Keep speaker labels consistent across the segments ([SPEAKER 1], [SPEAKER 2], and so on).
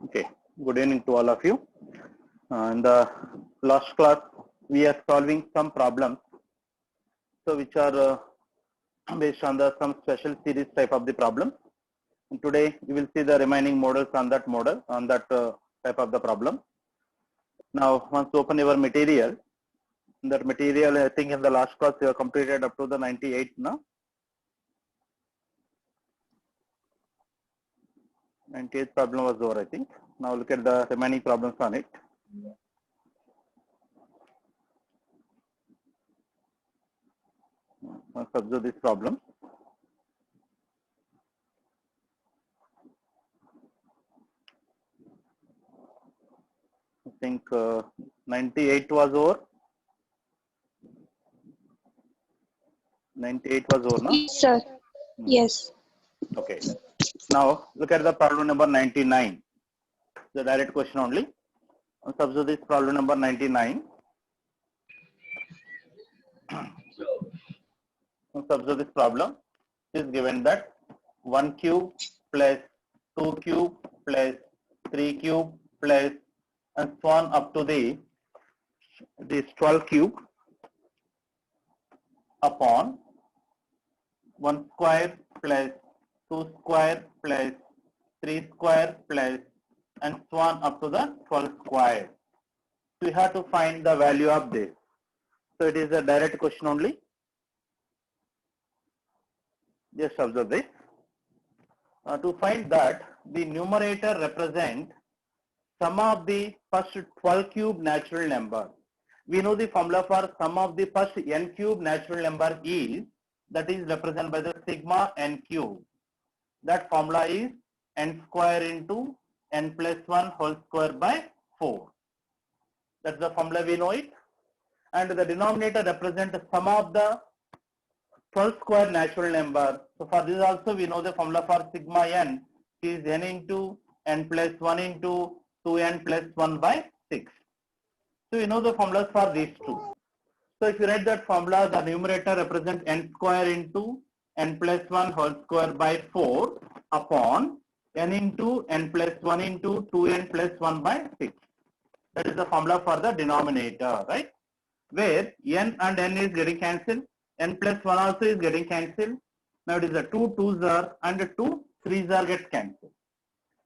[SPEAKER 1] Okay, good evening to all of you. In the last class, we are solving some problems, so which are based on the some special series type of the problem. And today, we will see the remaining models on that model on that type of the problem. Now, once you open your material, that material I think in the last class you have completed up to the 98 now. 98th problem was over, I think. Now look at the remaining problems on it. Let's observe this problem. I think 98 was over. 98 was over, no?
[SPEAKER 2] Yes, sir. Yes.
[SPEAKER 1] Okay. Now look at the problem number 99. The direct question only. Let's observe this problem number 99. Let's observe this problem. It is given that 1 cube plus 2 cube plus 3 cube plus and so on up to this 12 cube upon 1 square plus 2 square plus 3 square plus and so on up to the 12 square. So we have to find the value of this. So it is a direct question only. Just observe this. To find that, the numerator represent sum of the first 12 cube natural number. We know the formula for sum of the first n cube natural number is, that is represented by the sigma n cube. That formula is n square into n plus 1 whole square by 4. That's the formula, we know it. And the denominator represents the sum of the 12 square natural number. So for this also we know the formula for sigma n is n into n plus 1 into 2n plus 1 by 6. So we know the formulas for these two. So if you write that formula, the numerator represents n square into n plus 1 whole square by 4 upon n into n plus 1 into 2n plus 1 by 6. That is the formula for the denominator, right? Where n and n is getting cancelled, n plus 1 also is getting cancelled. Now it is the 2 2s are and 2 3s are get cancelled.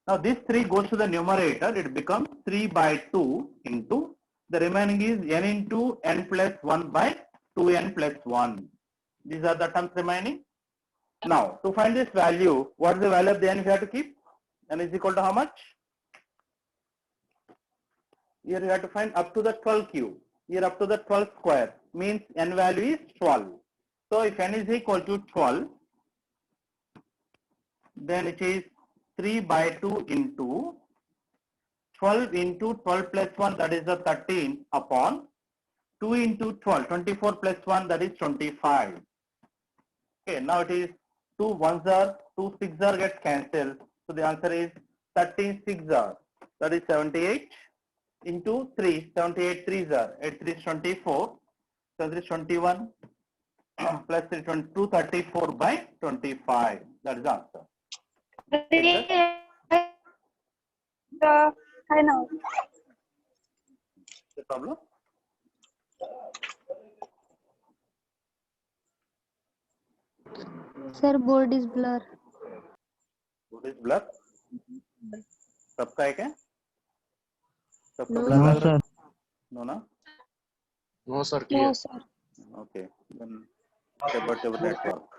[SPEAKER 1] Now this 3 goes to the numerator, it becomes 3 by 2 into the remaining is n into n plus 1 by 2n plus 1. These are the terms remaining. Now to find this value, what is the value of the n we have to keep? N is equal to how much? Here you have to find up to the 12 cube. Here up to the 12 square means n value is 12. So if n is equal to 12, then it is 3 by 2 into 12 into 12 plus 1, that is the 13 upon 2 into 12, 24 plus 1, that is 25. Okay, now it is 2 1s are, 2 6s are get cancelled. So the answer is 13 6s are, that is 78 into 3, 78 3s are, 8 3 is 24, 7 3 is 21 plus 3 234 by 25. That is the answer.
[SPEAKER 2] I know.
[SPEAKER 1] The problem?
[SPEAKER 3] Sir board is blur.
[SPEAKER 1] What is blur? सबका है क्या? सबका
[SPEAKER 3] No,
[SPEAKER 1] blur लग रहा
[SPEAKER 3] sir.
[SPEAKER 1] है? No ना?
[SPEAKER 4] No, sir.
[SPEAKER 2] No,
[SPEAKER 4] Clear.
[SPEAKER 2] sir.
[SPEAKER 1] Okay. Then about your network.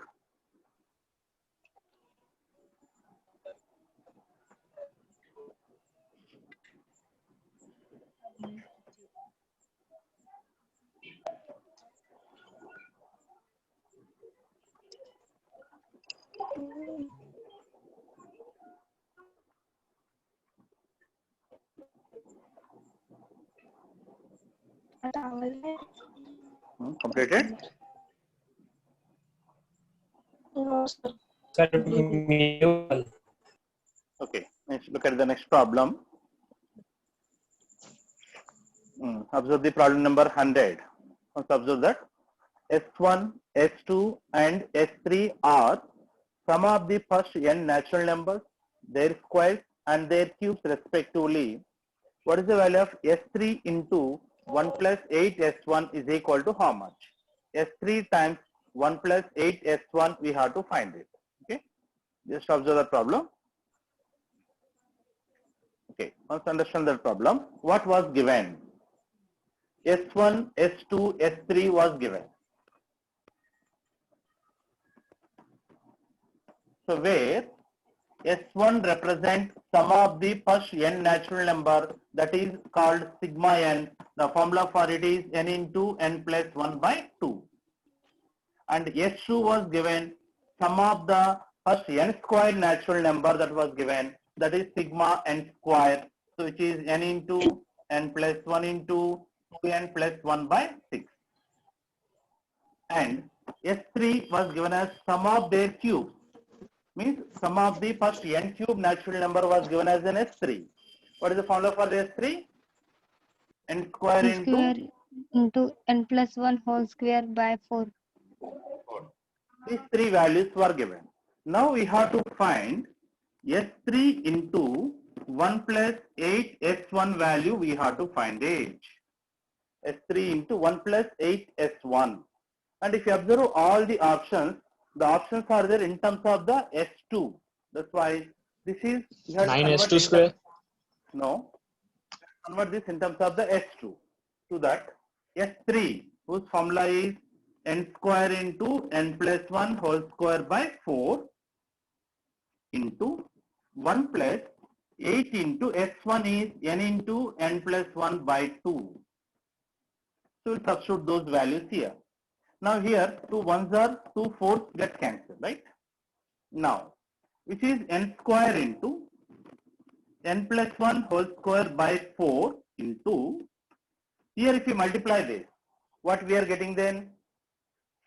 [SPEAKER 1] Completed?
[SPEAKER 2] No, sir.
[SPEAKER 1] Okay. Let's look at the next problem. Observe the problem number 100. Let's observe that S1, S2 and S3 are sum of the first n natural numbers, their squares and their cubes respectively, what is the value of S3 into 1 plus 8 S1 is equal to how much? S3 times 1 plus 8 S1, we have to find it. Okay, just observe the problem. Okay, let's understand the problem. What was given? S1, S2, S3 was given. So where S1 represents sum of the first n natural number, that is called sigma n. The formula for it is n into n plus 1 by 2. And S2 was given sum of the first n squared natural number that was given, that is sigma n square. So which is n into n plus 1 into 2n plus 1 by 6. And S3 was given as sum of their cubes. Means sum of the first n cube natural number was given as an S3. What is the formula for the S3? N square
[SPEAKER 3] N square into n plus 1 whole square by 4.
[SPEAKER 1] These three values were given. Now we have to find S3 into 1 plus 8 S1 value, we have to find it. S3 into 1 plus 8 S1. And if you observe all the options are there in terms of the S2. That's why this is, you have to
[SPEAKER 4] 9
[SPEAKER 1] convert
[SPEAKER 4] S2 square.
[SPEAKER 1] No, convert this in terms of the S2. To that, S3, whose formula is n square into n plus 1 whole square by 4 into 1 plus 8 into S1 is n into n plus 1 by 2. So we'll substitute those values here. Now here 2 ones are 2 fours get cancelled, right? Now, which is n square into n plus 1 whole square by 4 into, here if you multiply this, what we are getting then?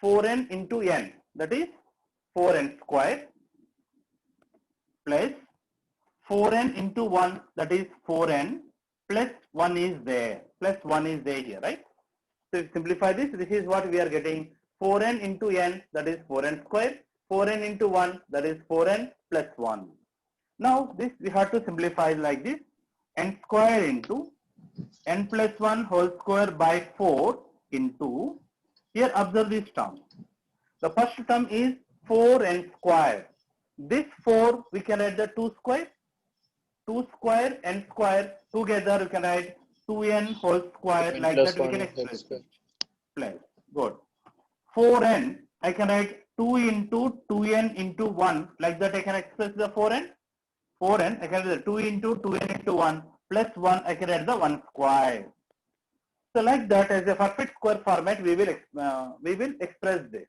[SPEAKER 1] 4n into n, that is 4n square plus 4n into 1, that is 4n plus 1 is there, here, right? So if you simplify this, this is what we are getting, 4n into n, that is 4n square, 4n into 1, that is 4n plus 1. Now this we have to simplify like this, n square into n plus 1 whole square by 4 into, here observe this term. The first term is 4n square. This 4 we can write the 2 square. 2 square n square together we can write 2n whole square,
[SPEAKER 4] N
[SPEAKER 1] like
[SPEAKER 4] plus
[SPEAKER 1] that we
[SPEAKER 4] 1
[SPEAKER 1] can
[SPEAKER 4] whole
[SPEAKER 1] express
[SPEAKER 4] square.
[SPEAKER 1] it. Plus, good. 4n I can write 2 into 2n into 1, like that I can express the 4n. 4n I can write 2 into 2n into 1 plus 1 I can write the 1 square. So like that, as a perfect square format we will express this.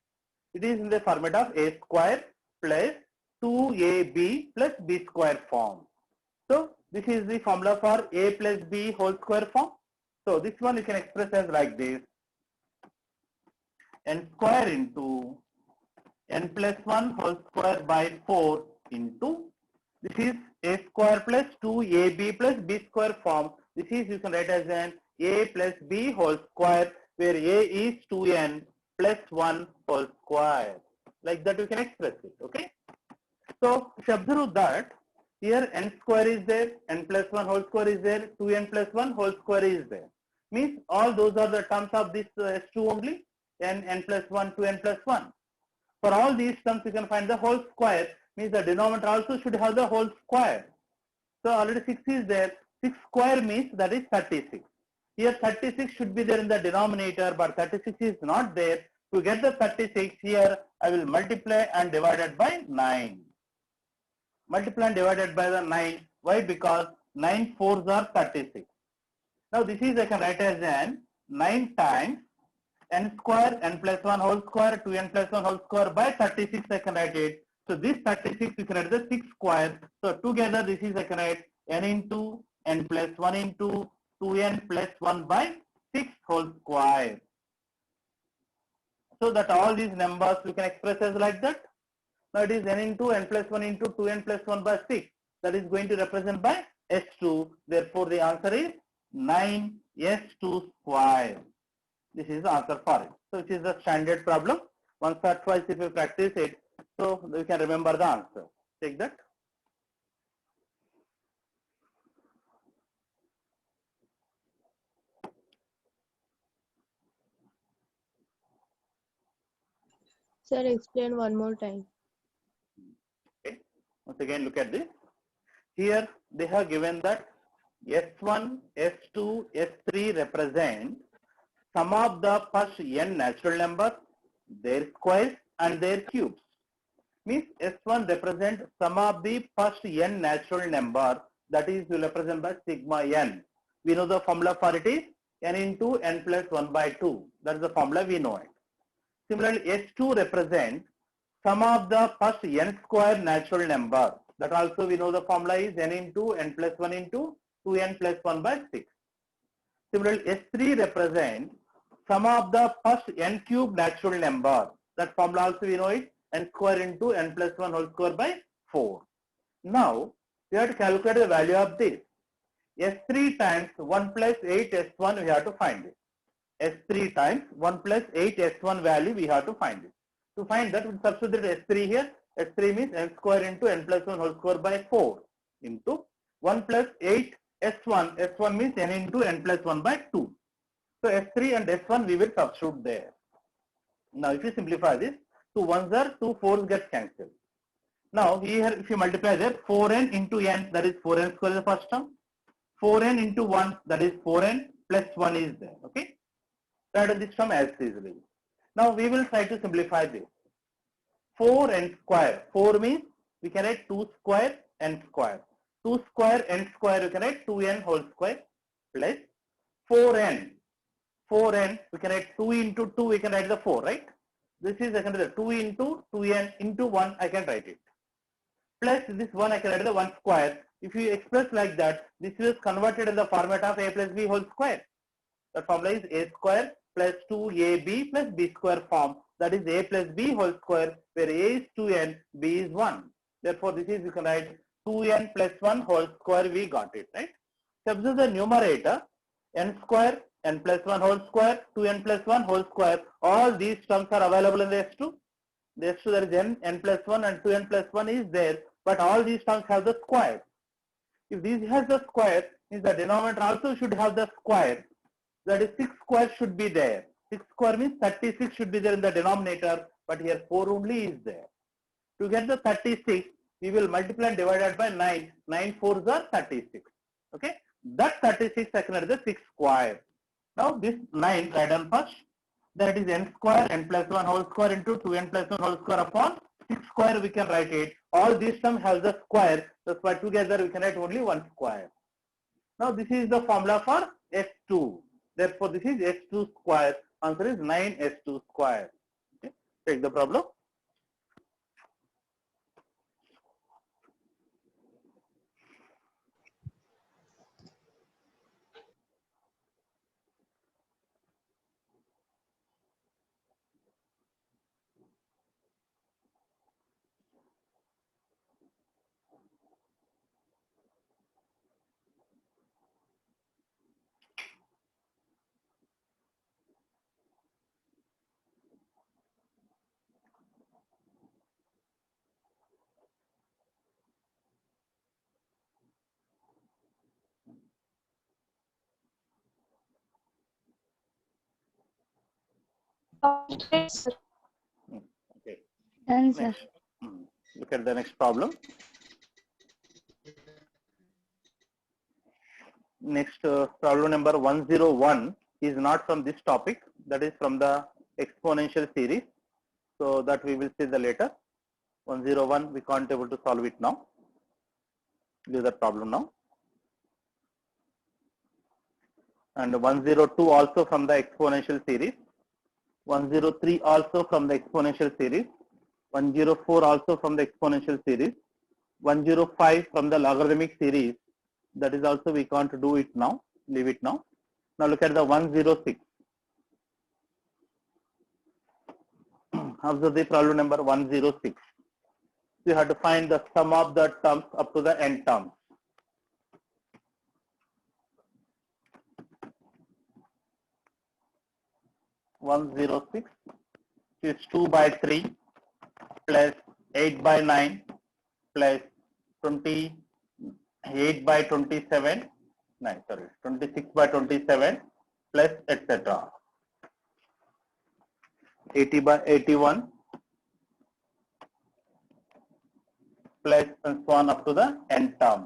[SPEAKER 1] It is in the format of a square plus 2ab plus b square form. So this is the formula for a plus b whole square form. So this one you can express as like this, n square into n plus 1 whole square by 4 into, this is a square plus 2ab plus b square form. This is, you can write as an a plus b whole square, where a is 2n plus 1 whole square. Like that you can express it, okay? So if you observe that, here n square is there, n plus 1 whole square is there, 2n plus 1 whole square is there. Means all those are the terms of this S2 only, n plus 1, 2n plus 1. For all these terms you can find the whole square, means the denominator also should have the whole square. So already 6 is there, 6 square means that is 36. Here 36 should be there in the denominator, but 36 is not there. To get the 36, here I will multiply and divide it by 9. Multiply and divided by the 9. Why? Because 9 fours are 36. Now this is, I can write as an 9 times n square, n plus 1 whole square, 2n plus 1 whole square by 36 I can write it. So this 36 you can write the 6 square. So together this is, I can write n into n plus 1 into 2n plus 1 by 6 whole square. So that all these numbers we can express as like that. Now it is n into n plus 1 into 2n plus 1 by 6. That is going to represent by S2. Therefore the answer is 9S2 square. This is the answer for it. So it is a standard problem. Once or twice if you practice it, so you can remember the answer. Take that.
[SPEAKER 2] Sir, explain one more time.
[SPEAKER 1] Okay. Once again, look at this. Here they have given that S1, S2, S3 represent sum of the first n natural number, their squares and their cubes. Means S1 represent sum of the first n natural number, that is will represent by sigma n. We know the formula for it is n into n plus 1 by 2. That is the formula, we know it. Similarly, S2 represent sum of the first n square natural number. That also we know the formula is n into n plus 1 into 2n plus 1 by 6. Similarly, S3 represent sum of the first n cube natural number. That formula also we know it, n square into n plus 1 whole square by 4. Now, we have to calculate the value of this. S3 times 1 plus 8 S1 we have to find it. S3 times 1 plus 8 S1 value we have to find it. To find that, we substitute S3 here. S3 means n square into n plus 1 whole square by 4 into 1 plus 8 S1. S1 means n into n plus 1 by 2. So S3 and S1 we will substitute there. Now if you simplify this, 2 1s are 2 4s get cancelled. Now here if you multiply there, 4n into n, that is 4n square is the first term. 4n into 1, that is 4n plus 1 is there. Okay. Write this term as easily. Now we will try to simplify this. 4n square. 4 means we can write 2 square n square. 2 square n square we can write 2n whole square plus 4n. 4n we can write 2 into 2 we can write the 4, right? This is I can write 2 into 2n into 1 I can write it. Plus this 1 I can write the 1 square. If you express like that, this is converted in the format of a plus b whole square. The formula is a square plus 2ab plus b square form. That is a plus b whole square, where a is 2n, b is 1. Therefore, this is you can write 2n plus 1 whole square. We got it, right? Substitute the numerator, n square, n plus 1 whole square, 2n plus 1 whole square. All these terms are available in the S2. The S2 there is n plus 1 and 2n plus 1 is there, but all these terms have the square. If this has the square, means the denominator also should have the square. That is 6 square should be there. 6 square means 36 should be there in the denominator, but here 4 only is there. To get the 36, we will multiply and divide it by 9. 9 4s are 36. Okay. That 36 I can write the 6 square. Now this 9 write down first. That is n square, n plus 1 whole square into 2n plus 1 whole square upon 6 square we can write it. All these terms have the square. That's why together we can write only 1 square. Now this is the formula for S2. Therefore this is S2 square. Answer is 9S2 square. Okay. Take the problem. Okay.
[SPEAKER 3] Done, sir.
[SPEAKER 1] Next. Look at the next problem. Next problem number 101 is not from this topic. That is from the exponential series. So that we will see the later. 101 we can't able to solve it now. Leave that problem now. And 102 also from the exponential series. 103 also from the exponential series. 104 also from the exponential series. 105 from the logarithmic series. That is also we can't do it now. Leave it now. Now look at the 106. Observe the problem number 106. You have to find the sum of the terms up to the n terms. (106) is 2 by 3 plus 8 by 9 plus 28 by 27, 26 by 27 plus etc. 80 by 81 plus and so on up to the n term.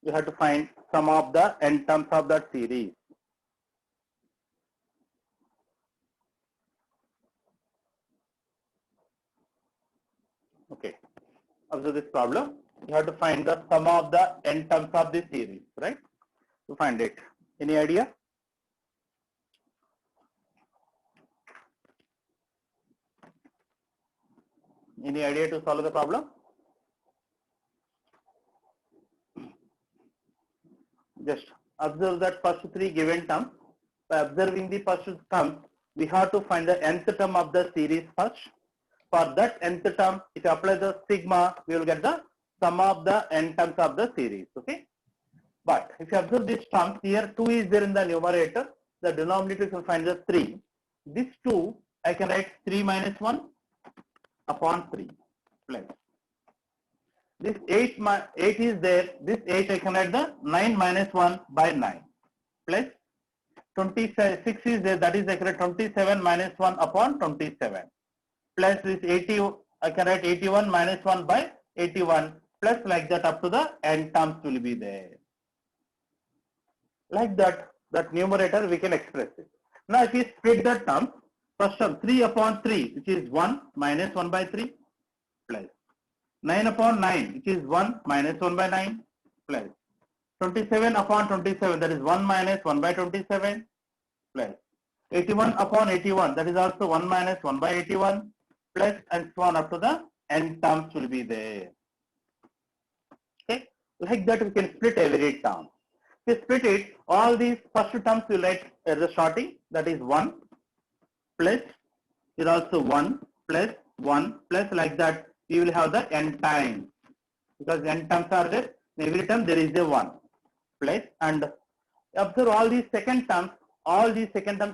[SPEAKER 1] You have to find sum of the n terms of that series. Okay. Observe this problem. You have to find the sum of the n terms of this series, right? To find it. Any idea? Any idea to solve the problem? Just observe that first three given terms. By observing the first term, we have to find the nth term of the series first. For that nth term, if you apply the sigma, we will get the sum of the n terms of the series. Okay. But if you observe this term, here 2 is there in the numerator. The denominator you can find the 3. This 2, I can write 3 minus 1 upon 3 plus. This 8 is there. This 8 I can write the 9 minus 1 by 9 plus 26 is there. That is I can write 27 minus 1 upon 27 plus this 80 I can write 81 minus 1 by 81 plus like that up to the n terms will be there. Like that numerator we can express it. Now if we split the terms, first term 3 upon 3 which is 1 minus 1 by 3 plus 9 upon 9 which is 1 minus 1 by 9 plus 27 upon 27 that is 1 minus 1 by 27 plus 81 upon 81 that is also 1 minus 1 by 81 plus and so on up to the n terms will be there. Okay, like that we can split every term. If we split it, all these first terms we write as the starting, that is 1 plus is also 1 plus like that we will have the n times, because n terms are there, in every term there is a 1 plus, and observe all these second terms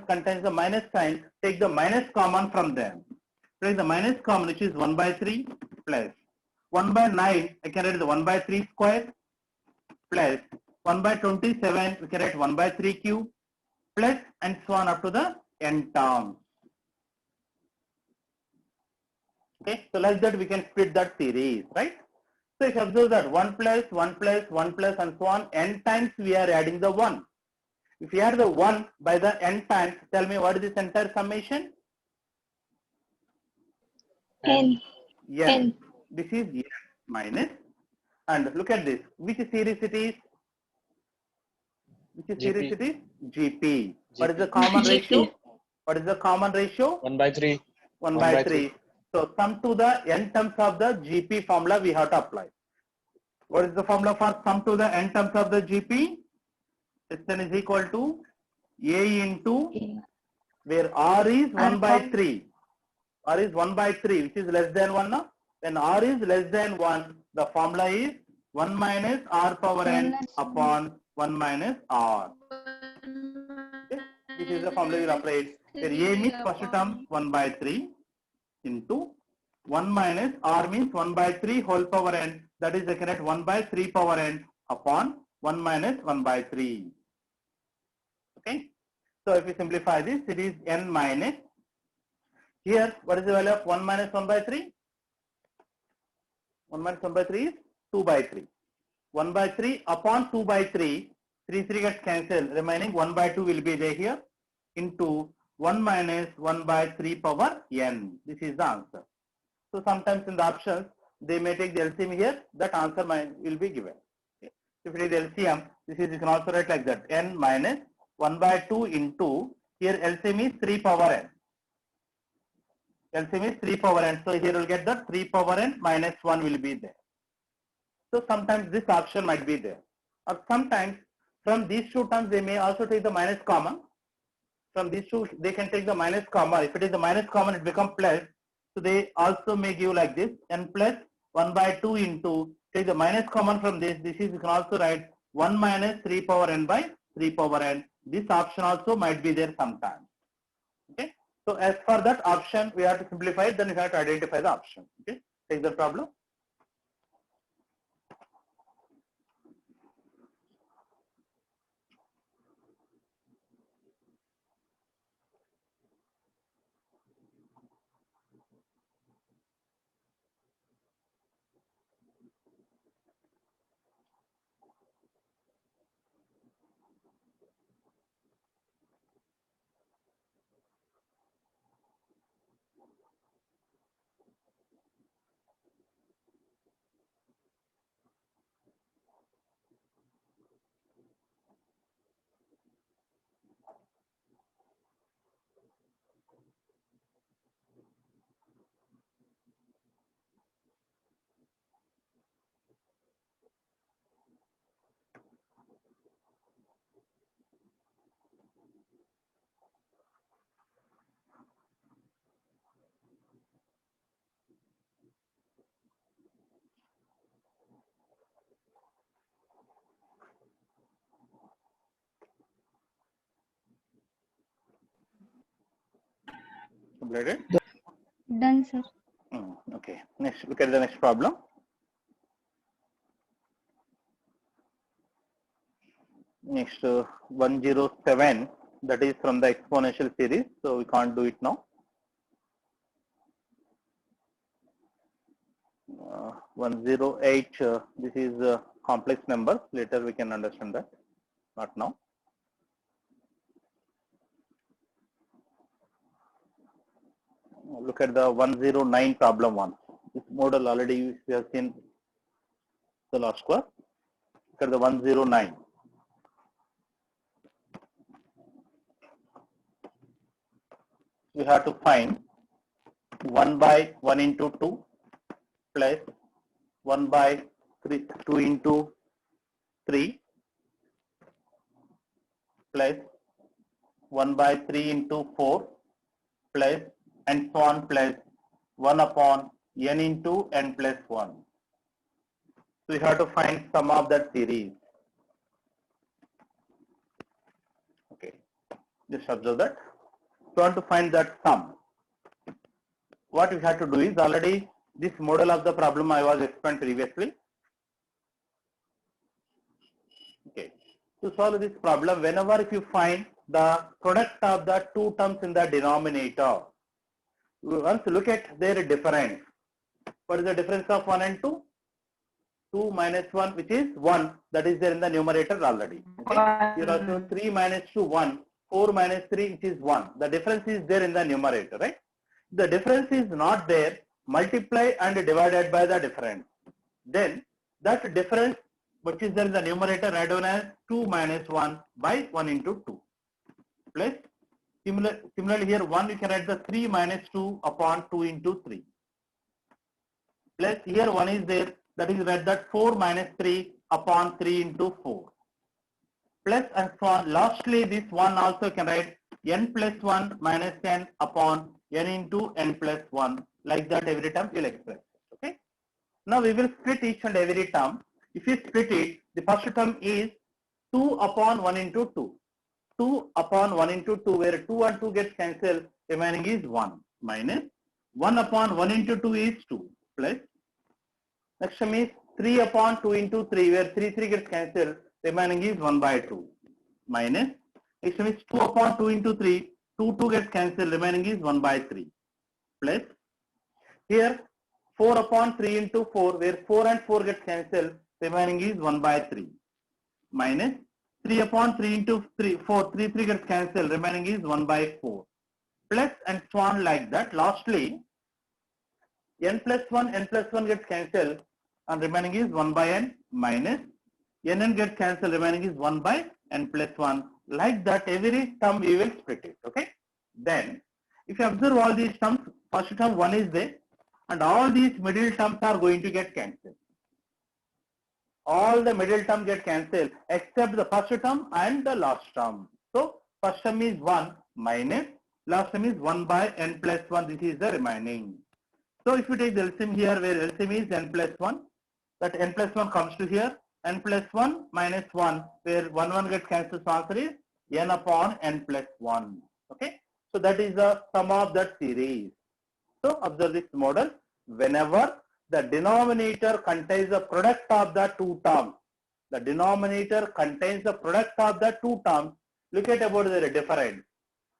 [SPEAKER 1] contains the minus sign, take the minus common from them. Take the minus common which is 1 by 3 plus 1 by 9 I can write the 1 by 3 square plus 1 by 27 we can write 1 by 3 cube plus and so on up to the n terms. Okay, so like that we can split that series, right? So if you observe that 1 plus 1 plus 1 plus and so on n times we are adding the 1. If you add the 1 by the n times, tell me what is this entire summation?
[SPEAKER 2] N.
[SPEAKER 1] Yes.
[SPEAKER 2] N.
[SPEAKER 1] This is n minus, and look at this. Which series it is? Which series
[SPEAKER 4] GP.
[SPEAKER 1] it is? GP. What is the common
[SPEAKER 2] GP.
[SPEAKER 1] ratio? What is the common ratio?
[SPEAKER 4] 1 by 3.
[SPEAKER 1] 1 by 3. So sum to the n terms of the GP formula we have to apply. What is the formula for sum to the n terms of the GP? Sn is equal to A into where R is 1 by 3. R is 1 by 3 which is less than 1 now. When R is less than 1, the formula is 1 minus R power n upon 1 minus R. Okay. This is the formula you will apply it. Where A means first term 1 by 3 into 1 minus R means 1 by 3 whole power n, that is I can write 1 by 3 power n upon 1 minus 1 by 3. Okay. So if we simplify this, it is n minus. Here, what is the value of 1 minus 1 by 3? 1 minus 1 by 3 is 2 by 3. 1 by 3 upon 2 by 3, 3 gets cancelled, remaining 1 by 2 will be there here, into 1 minus 1 by 3 power n. This is the answer. So sometimes in the options, they may take the LCM here, that answer will be given. Okay. If it is LCM, this is, you can also write like that, n minus 1 by 2 into, here LCM is 3 power n. LCM is 3 power n. So here we'll get the 3 power n minus 1 will be there. So sometimes this option might be there. Or sometimes from these two terms they may also take the minus common. From these two they can take the minus common. If it is the minus common it becomes plus. So they also may give like this, n plus 1 by 2 into, take the minus common from this. This is, you can also write 1 minus 3 power n by 3 power n. This option also might be there sometimes. Okay. So as for that option, we have to simplify it, then we have to identify the option. Okay. Take the problem. Completed?
[SPEAKER 3] Done, sir.
[SPEAKER 1] Okay. Next, look at the next problem. Next, 107, that is from the exponential series, so we can't do it now. 108, this is a complex number. Later we can understand that, not now. Look at the 109 problem 1. This model already we have seen the last class. Look at the 109. We have to find 1 by 1 into 2 plus 1 by 2 into 3 plus 1 by 3 into 4 plus and so on plus 1 upon n into n plus 1. So we have to find sum of that series. Okay, just observe that. So we want to find that sum. What we have to do is already this model of the problem I was explained previously. Okay, to solve this problem, whenever if you find the product of the two terms in the denominator, once look at their difference. What is the difference of 1 and 2? 2 minus 1, which is 1, that is there in the numerator already. Okay? Here also 3 minus 2, 1. 4 minus 3, which is 1. The difference is there in the numerator, right? The difference is not there, multiply and divided by the difference. Then that difference which is there in the numerator write down as 2 minus 1 by 1 into 2. Plus similarly here 1 you can write the 3 minus 2 upon 2 into 3. Plus here 1 is there, that is write that 4 minus 3 upon 3 into 4. Plus and so on. Lastly this one also can write n plus 1 minus n upon n into n plus 1. Like that every time you will express. Okay. Now we will split each and every term. If you split it, the first term is 2 upon 1 into 2. 2 upon 1 into 2, where 2 and 2 gets cancelled, remaining is 1, minus 1 upon 1 into 2 is 2, plus next term is 3 upon 2 into 3, where 3 gets cancelled, remaining is 1 by 2, minus next term is 2 upon 2 into 3, 2 gets cancelled, remaining is 1 by 3, plus here 4 upon 3 into 4, where 4 and 4 gets cancelled, remaining is 1 by 3, minus 3 upon 3 into 3, 4, 3 gets cancelled, remaining is 1 by 4, plus and so on like that. Lastly, n plus 1 gets cancelled and remaining is 1 by n, minus n gets cancelled, remaining is 1 by n plus 1. Like that every term we will split it. Okay. Then if you observe all these terms, first term 1 is there and all these middle terms are going to get cancelled. All the middle term get cancelled except the first term and the last term. So first term is 1 minus last term is 1 by n plus 1. This is the remaining. So if you take the LCM here, where LCM is n plus 1, that n plus 1 comes to here, n plus 1 minus 1, where 1 gets cancelled, so answer is n upon n plus 1. Okay. So that is the sum of that series. So observe this model. Whenever the denominator contains the product of the two terms, the denominator contains the product of the two terms, look at about the difference.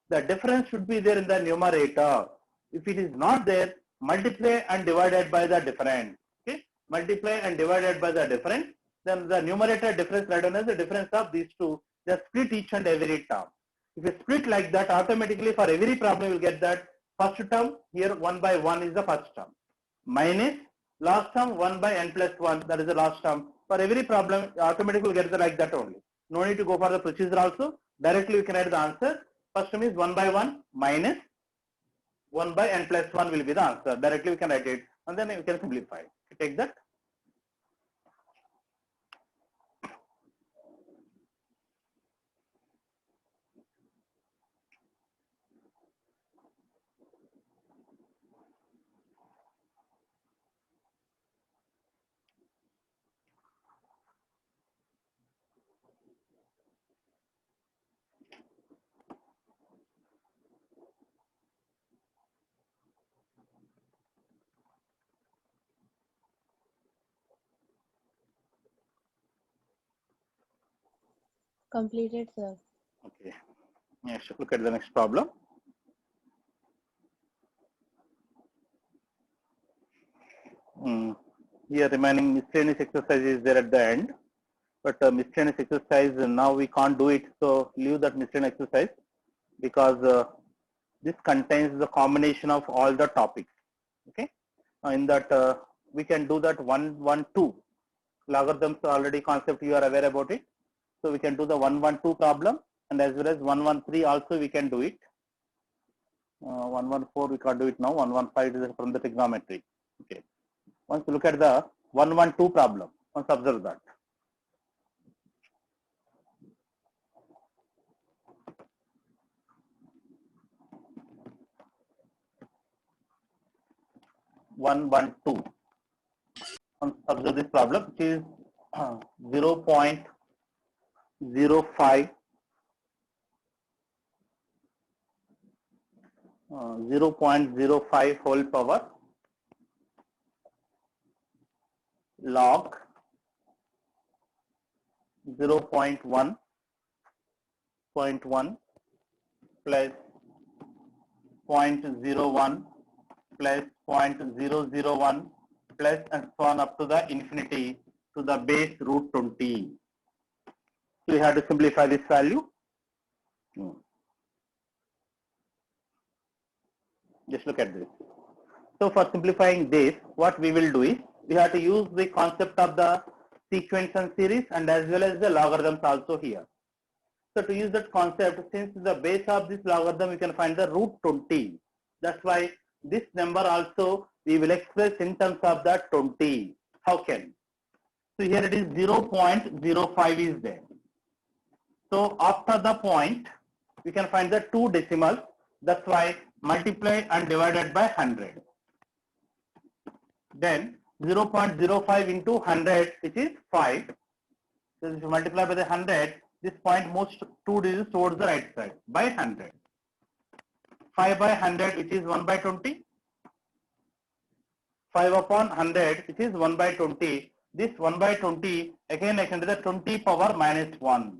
[SPEAKER 1] The difference should be there in the numerator. If it is not there, multiply and divided by the difference. Okay, multiply and divided by the difference. Then the numerator difference write down as the difference of these two. Just split each and every term. If you split like that, automatically for every problem you will get that first term here 1 by 1 is the first term, minus last term 1 by n plus 1, that is the last term. For every problem automatically will get the like that only. No need to go for the procedure also. Directly we can write the answer. First term is 1 by 1 minus 1 by n plus 1 will be the answer. Directly we can write it and then we can simplify. Take that.
[SPEAKER 2] Completed, sir.
[SPEAKER 1] Okay. Next, look at the next problem. Here remaining miscellaneous exercise is there at the end, but miscellaneous exercise now we can't do it, so leave that miscellaneous exercise because this contains the combination of all the topics. Okay, in that we can do that 112 logarithms already concept, you are aware about it, so we can do the 112 problem, and as well as 113 also we can do it. 114 we can't do it now. 115 is from the trigonometry. Okay. Once you look at the 112 problem, once observe that. Once observe this problem, which is 0.05 0.05 whole power log 0.1 plus 0.01 plus 0.001 plus and so on up to the infinity to the base root 20. So we have to simplify this value. Just look at this. So for simplifying this, what we will do is we have to use the concept of the sequence and series and as well as the logarithms also here. So to use that concept, since the base of this logarithm, you can find the root 20. That's why this number also we will express in terms of the 20. How can? So here it is 0.05 is there. So after the point, we can find the two decimals. That's why multiply and divided by 100. Then 0.05 into 100, which is 5. So if you multiply by the 100, this point moves two digits towards the right side by 100. 5 by 100, which is 1 by 20. 5 upon 100, which is 1 by 20. This 1 by 20, again I can do the 20 power minus 1.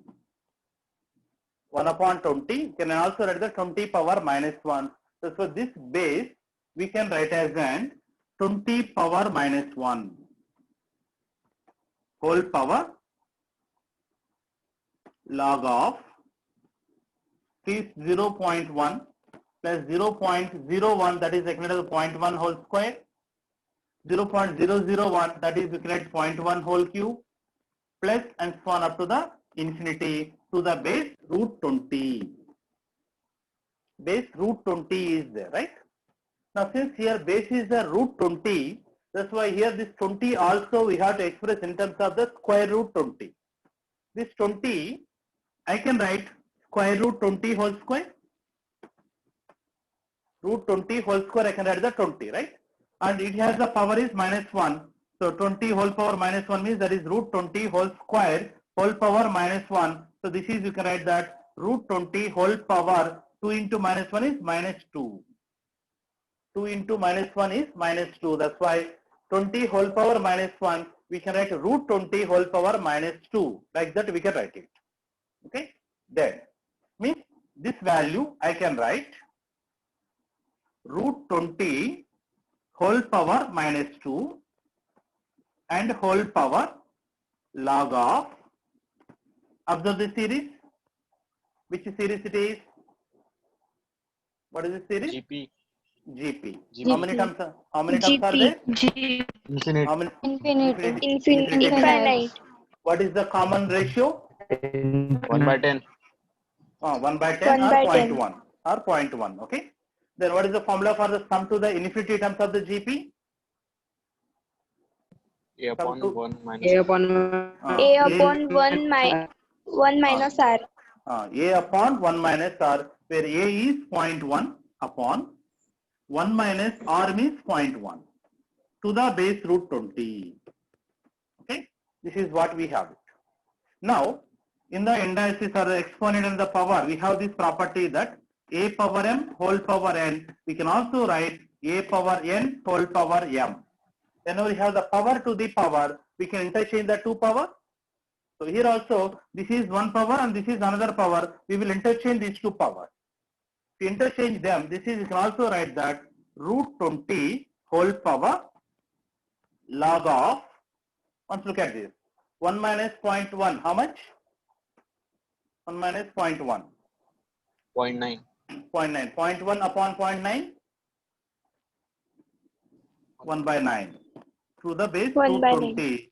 [SPEAKER 1] 1 upon 20, can also write the 20 power minus 1. So for this base, we can write as an 20 power minus 1 whole power log of is 0.1 plus 0.01, that is equivalent to 0.1 whole square, 0.001, that is equivalent to 0.1 whole cube, plus and so on up to the infinity to the base root 20. Base root 20 is there, right? Now since here base is the root 20, that's why here this 20 also we have to express in terms of the square root 20. This 20, I can write square root 20 whole square. Root 20 whole square, I can write the 20, right? And it has the power is minus 1. So 20 whole power minus 1 means that is root 20 whole square whole power minus 1. So this is, you can write that root 20 whole power 2 into minus 1 is minus 2. 2 into minus 1 is minus 2. That's why 20 whole power minus 1, we can write root 20 whole power minus 2. Like that we can write it. Okay. Then means this value I can write root 20 whole power minus 2 and whole power log of, observe the series. Which series it is? What is the series?
[SPEAKER 4] GP.
[SPEAKER 1] GP.
[SPEAKER 4] GP.
[SPEAKER 1] How many terms are there?
[SPEAKER 4] Infinite.
[SPEAKER 1] How many?
[SPEAKER 3] Infinity.
[SPEAKER 2] Infinite.
[SPEAKER 1] What is the common ratio?
[SPEAKER 4] 1 by 10.
[SPEAKER 1] 1 by 10
[SPEAKER 2] 1
[SPEAKER 1] or
[SPEAKER 2] by
[SPEAKER 1] 0.1 or 0.1. Okay. Then what is the formula for the sum to the infinity terms of the GP?
[SPEAKER 4] A upon
[SPEAKER 1] to-
[SPEAKER 4] 1 minus.
[SPEAKER 2] A upon 1 minus R.
[SPEAKER 1] A upon 1 minus R, where A is 0.1 upon 1 minus R means 0.1 to the base root 20. Okay, this is what we have. Now, in the indices or the exponent and the power, we have this property that A power m whole power n. We can also write A power n whole power m. Whenever we have the power to the power, we can interchange the two power. So here also, this is one power and this is another power. We will interchange these two powers. To interchange them, this is, you can also write that root 20 whole power log of, let's look at this. 1 minus 0.1, how much? 1 minus 0.1.
[SPEAKER 4] 0.9.
[SPEAKER 1] 0.9. 0.1 upon 0.9? 1 by 9. To the base
[SPEAKER 2] 1
[SPEAKER 1] root
[SPEAKER 2] by
[SPEAKER 1] 20.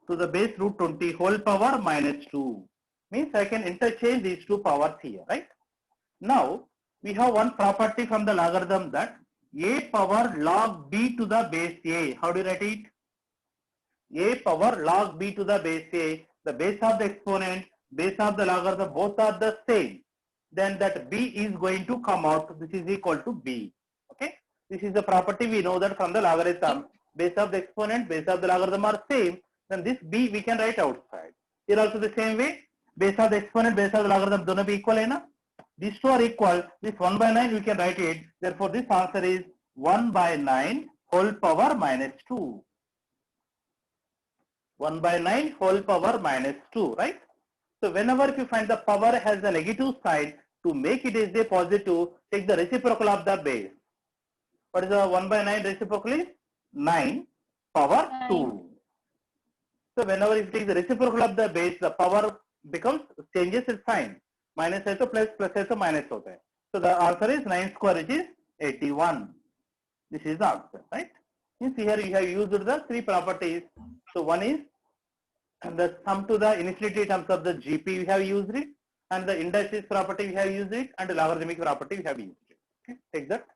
[SPEAKER 1] To the base root 20 whole power minus 2. Means I can interchange these two powers here, right? Now, we have one property from the logarithm that a power log b to the base a. How do you write it? A power log b to the base a. The base of the exponent, base of the logarithm, both are the same. Then that b is going to come out. This is equal to b. Okay. This is the property we know that from the logarithm. Base of the exponent, base of the logarithm are same. Then this b we can write outside. Here also the same way. Base of the exponent, base of the logarithm, दोनों भी equal है ना? These two are equal. This 1 by 9 we can write it. Therefore, this answer is 1 by 9 whole power minus 2. 1 by 9 whole power minus 2, right? So whenever if you find the power has a negative sign, to make it as a positive, take the reciprocal of the base. What is the 1 by 9 reciprocal is? 9 power 2. So whenever you take the reciprocal of the base, the power becomes, changes its sign. Minus है तो plus, plus है तो minus होता है. So the answer is 9 square, which is 81. This is the answer, right? Means here you have used the three properties. So one is the sum to the infinity terms of the GP we have used it, and the indices property we have used it, and the logarithmic property we have used it. Okay, take that.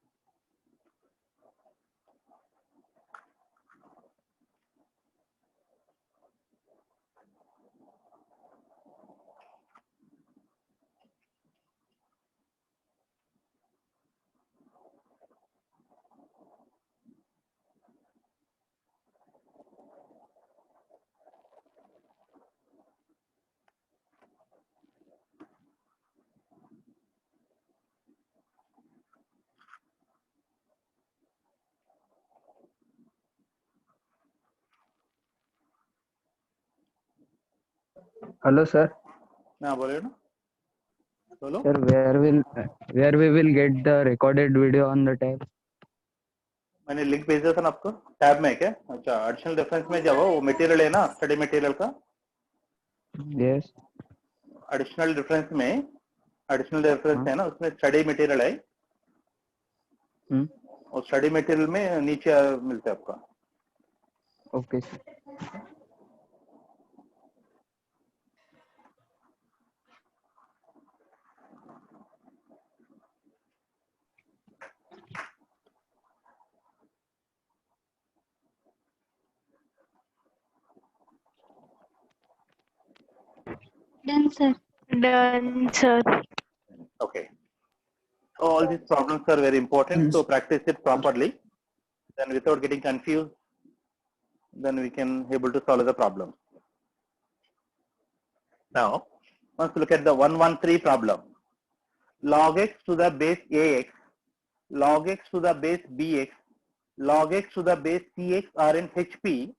[SPEAKER 5] Hello, sir.
[SPEAKER 1] हाँ बोलिए ना. बोलो.
[SPEAKER 5] Sir, where we will get the recorded video on the tab?
[SPEAKER 1] मैंने link भेजा था ना आपको. Tab में है क्या? अच्छा, एडिशनल रेफरेंस में जाओ. वो मटेरियल है ना, स्टडी मटेरियल का.
[SPEAKER 5] Yes.
[SPEAKER 1] एडिशनल रेफरेंस में, एडिशनल रेफरेंस है ना, उसमें स्टडी मटेरियल है. और स्टडी मटेरियल में नीचे मिलता है आपका.
[SPEAKER 5] Okay, sir.
[SPEAKER 3] Done, sir.
[SPEAKER 2] Done, sir.
[SPEAKER 1] Okay. All these problems are very important, so practice it properly. Then without getting confused, then we can able to solve the problem. Now, let's look at the 113 problem. Log x to the base ax, log x to the base bx, log x to the base cx are in HP,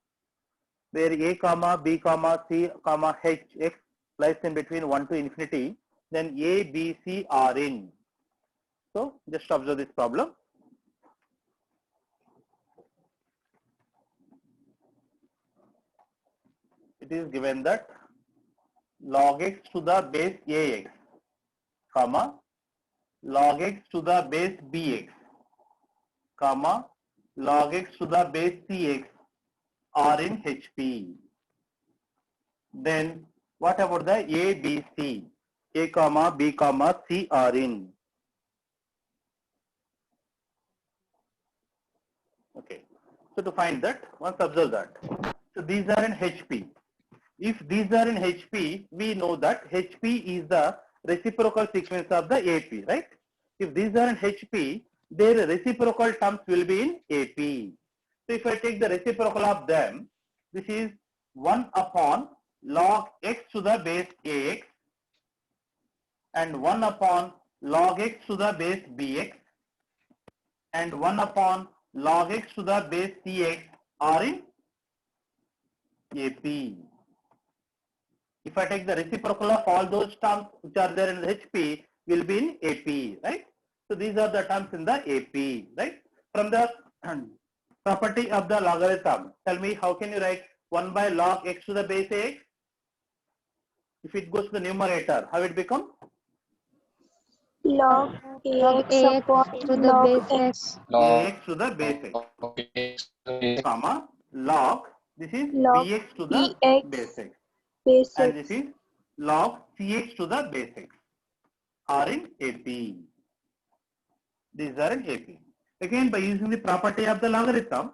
[SPEAKER 1] where a comma b comma c comma h x lies in between 1 to infinity. Then a, b, c are in. So just observe this problem. It is given that log x to the base ax, comma, log x to the base bx, comma, log x to the base cx are in HP. Then what about the a, b, c? A comma, b comma, c are in. Okay. So to find that, once observe that. So these are in HP. If these are in HP, we know that HP is the reciprocal sequence of the AP, right? If these are in HP, their reciprocal terms will be in AP. So if I take the reciprocal of them, this is 1 upon log x to the base ax and 1 upon log x to the base bx and 1 upon log x to the base cx are in AP. If I take the reciprocal of all those terms which are there in the HP, will be in AP, right? So these are the terms in the AP, right? From the property of the logarithm, tell me how can you write 1 by log x to the base x? If it goes to the numerator, how it become?
[SPEAKER 2] Log
[SPEAKER 3] Log
[SPEAKER 2] ax
[SPEAKER 3] ax
[SPEAKER 2] upon
[SPEAKER 3] to the
[SPEAKER 2] log
[SPEAKER 3] base
[SPEAKER 2] x.
[SPEAKER 1] Ax to the base x,
[SPEAKER 4] Okay.
[SPEAKER 1] comma, log, this is
[SPEAKER 2] Log
[SPEAKER 1] bx to the
[SPEAKER 2] bx
[SPEAKER 1] base x,
[SPEAKER 2] base
[SPEAKER 1] and this
[SPEAKER 2] x.
[SPEAKER 1] is log cx to the base x, are in AP. These are in AP. Again, by using the property of the logarithm,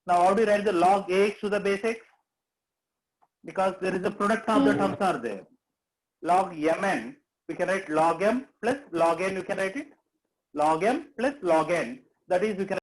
[SPEAKER 1] now how do you write the log ax to the base x? Because there is a product of the terms are there. Log mn, we can write log m plus log n, you can write it. Log m plus log n, that is, we can